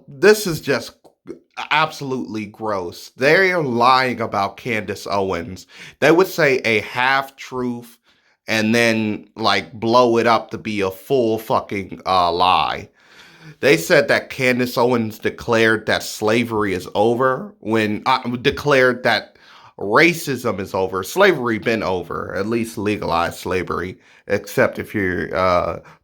this is just absolutely gross. They're lying about Candice Owens. They would say a half truth and then like blow it up to be a full fucking lie. They said that Candace Owens declared that slavery is over when declared that racism is over. Slavery been over, at least legalized slavery, except if you're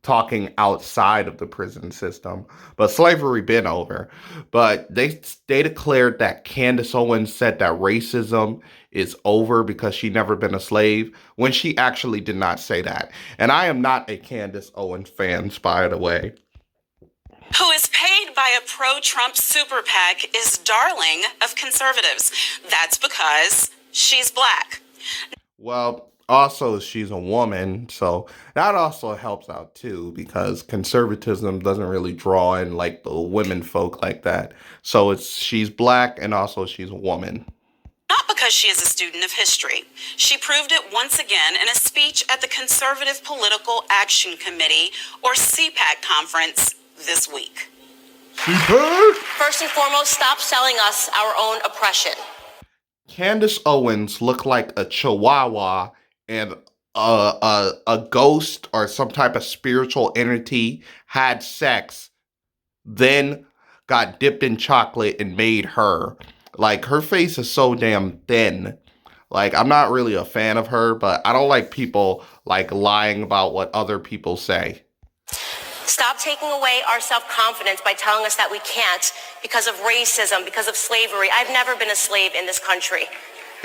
talking outside of the prison system. But slavery been over. But they declared that Candace Owens said that racism is over because she never been a slave when she actually did not say that. And I am not a Candace Owens fan, by the way. Who is paid by a pro-Trump super PAC, is darling of conservatives. That's because she's black. Well, also she's a woman, so that also helps out too because conservatism doesn't really draw in like the women folk like that. So she's black and also she's a woman. Not because she is a student of history. She proved it once again in a speech at the Conservative Political Action Committee, or CPAC conference, this week. First and foremost, stop selling us our own oppression. Candace Owens looked like a chihuahua and a ghost or some type of spiritual entity had sex, then got dipped in chocolate and made her. Like, her face is so damn thin. Like, I'm not really a fan of her, but I don't like people like lying about what other people say. Stop taking away our self-confidence by telling us that we can't because of racism, because of slavery. I've never been a slave in this country.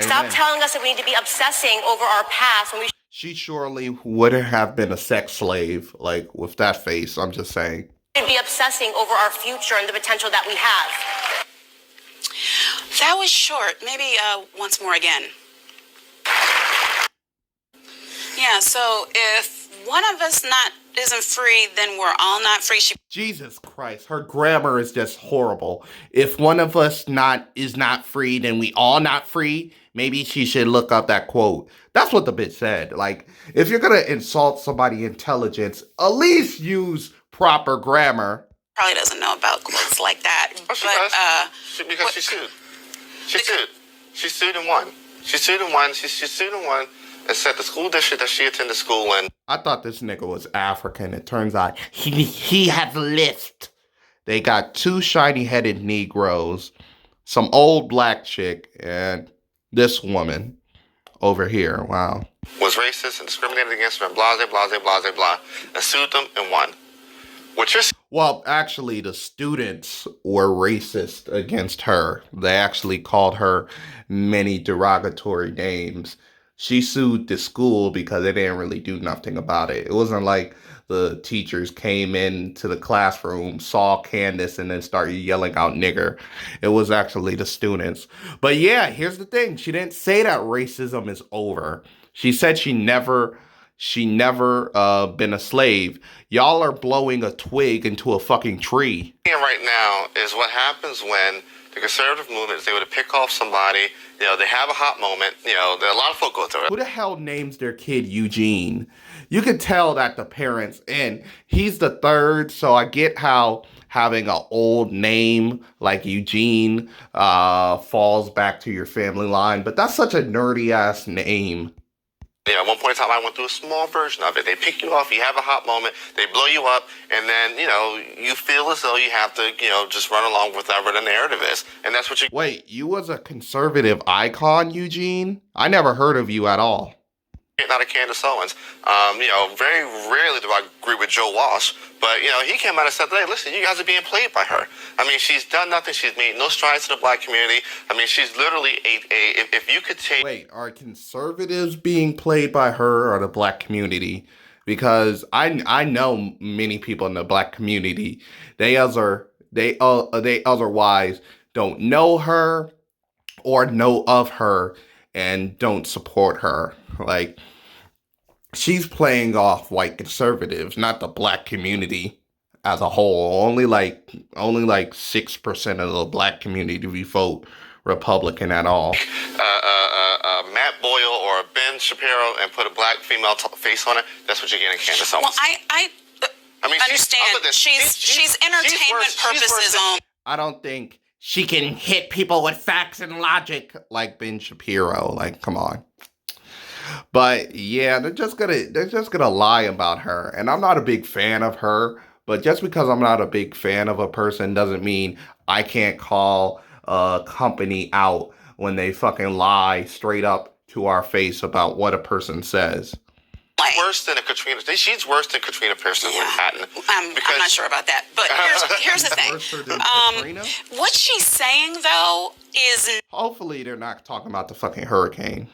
Amen. Stop telling us that we need to be obsessing over our past when we... She surely wouldn't have been a sex slave, like, with that face, I'm just saying. should be obsessing over our future and the potential that we have. That was short. Maybe once more again. Yeah, so if one of us isn't free, then we're all not free. Jesus Christ, her grammar is just horrible. If one of us is not free, then we all not free. Maybe she should look up that quote. That's what the bitch said. Like, if you're gonna insult somebody's intelligence, at least use proper grammar. Probably doesn't know about quotes like that. Oh, she does. Because she sued. She sued and won. She sued and won. She sued and won. And said the school district that she attended school in. I thought this nigga was African. It turns out he has a list. They got two shiny-headed Negroes, some old black chick, and this woman over here. Wow. Was racist and discriminated against them, blah, blah, blah, blah, blah, and sued them and won. Well, actually, the students were racist against her. They actually called her many derogatory names. She sued the school because they didn't really do nothing about it. It wasn't like the teachers came into the classroom, saw Candice, and then started yelling out nigger. It was actually the students. But yeah, here's the thing. She didn't say that racism is over. She said she never been a slave. Y'all are blowing a twig into a fucking tree. Right now is what happens when the conservative movement is able to pick off somebody. You know, they have a hot moment. You know, there are a lot of folk go through it. Who the hell names their kid Eugene? You could tell that the parents, and he's the third, so I get how having an old name like Eugene falls back to your family line, but that's such a nerdy ass name. Yeah, at one point in time, I went through a small version of it. They pick you off, you have a hot moment, they blow you up, and then, you know, you feel as though you have to, you know, just run along with whatever the narrative is. And that's what you... Wait, you was a conservative icon, Eugene? I never heard of you at all. Not a Candice Owens. You know, very rarely do I agree with Joe Walsh, but, you know, he came out and said, hey, listen, you guys are being played by her. I mean, she's done nothing. She's made no strides to the black community. I mean, she's literally if you could take... Wait, are conservatives being played by her or the black community? Because I know many people in the black community. They otherwise don't know her or know of her and don't support her. Like, she's playing off white conservatives, not the black community as a whole. Only like 6% of the black community vote Republican at all. Matt Boyle or Ben Shapiro and put a black female face on it. That's what you're getting, Candice Owens. Well, I mean, understand. She's entertainment purposes on. I don't think she can hit people with facts and logic like Ben Shapiro. Like, come on. But yeah, they're just gonna lie about her. And I'm not a big fan of her, but just because I'm not a big fan of a person doesn't mean I can't call a company out when they fucking lie straight up to our face about what a person says. Worse than a Katrina. She's worse than Katrina Pearson Yeah. Manhattan. I'm not sure about that. But here's the thing. Worse than Katrina? What she's saying, though, is Hopefully they're not talking about the fucking hurricane.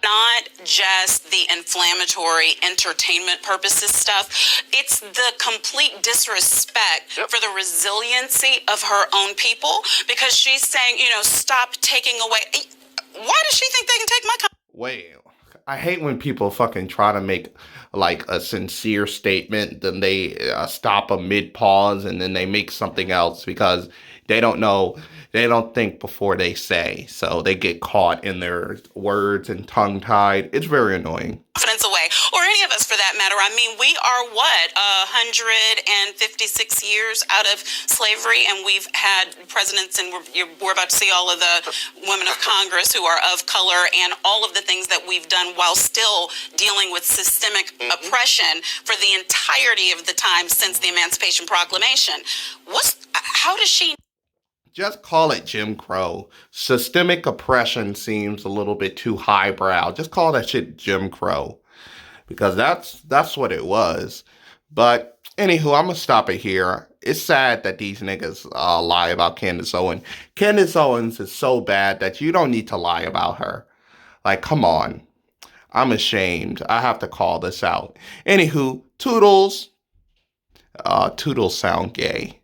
not just the inflammatory entertainment purposes stuff. It's the complete disrespect for the resiliency of her own people, because she's saying, stop taking away. Why does she think they can take my country? Wait, I hate when people fucking try to make like a sincere statement, then they stop a mid pause and then they make something else because they don't know, they don't think before they say. So they get caught in their words and tongue tied. It's very annoying. Confidence away, or any of us for that matter. I mean, we are 156 years out of slavery, and we've had presidents, and we're about to see all of the women of Congress who are of color, and all of the things that we've done while still dealing with systemic oppression for the entirety of the time since the Emancipation Proclamation. How does she? Just call it Jim Crow. Systemic oppression seems a little bit too highbrow. Just call that shit Jim Crow. Because that's what it was. But anywho, I'm gonna stop it here. It's sad that these niggas lie about Candice Owens. Candice Owens is so bad that you don't need to lie about her. Like, come on. I'm ashamed. I have to call this out. Anywho, toodles. Toodles sound gay.